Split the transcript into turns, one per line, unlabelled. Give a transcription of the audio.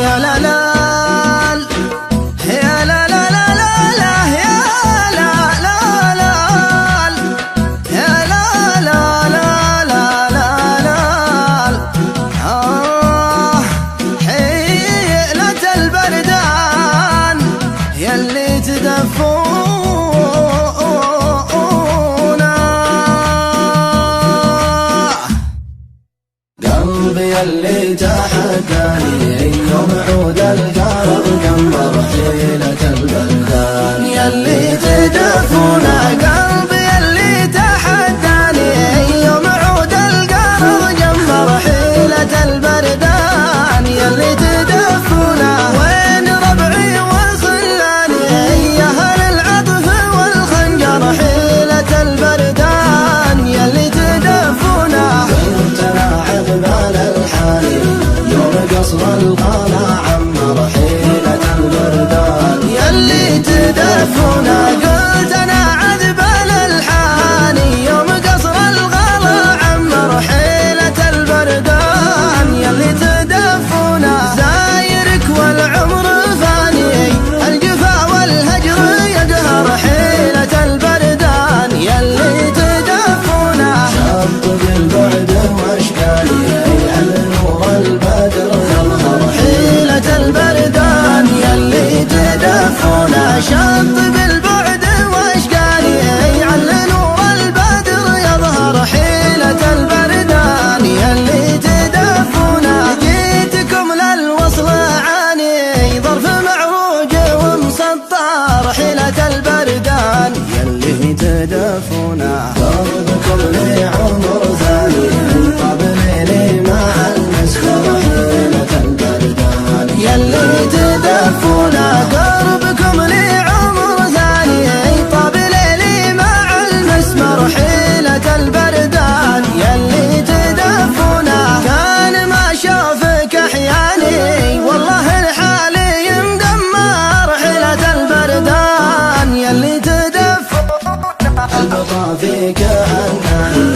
يا لا لا يا لا لا لا لا يا لا لا لا يا لا لا لا لا لا لا حيلة البردان يلي تدفونا قلبي يلي تحداني يوم عود القرض قمر حيلة البردان يلي تدفونا قلبي يلي تحداني يوم عود القرض قمر حيلة البردان يلي تدفونا وين ربعي وخلاني يا اهل العطف والخنجر حيلة البردان يلي تدفونا كنت لاعب بال الحالي يوم قصر القلعة عمر حيلة البردان يلي تدفونا قلت انا عذب الالحاني يوم قصر القلعة عمر حيلة البردان يلي تدفونا زايرك والعمر فاني الجفا والهجر يقهر حيلة البردان يلي تدفونا شط بالبعد واشكالي على نور البدر يظهر حيلة البردان يلي تدفونا شط بالبعد واشكالي على نور البدر يظهر حيلة البردان يلي تدفونا جيتكم للوصل عاني ظرف معروج ومسطر حيلة البردان يلي تدفونا ضربكم لي عمر ثاني قبل لي مع المسكر حيلة البردان يلي تدفونا قربكم لي عمر ثاني قبل لي مع المسمر حيلة البردان يلي تدفونا كان ما شافك احياني والله الحالي مدمر حيلة البردان يلي تدفونا البقى فيك عناني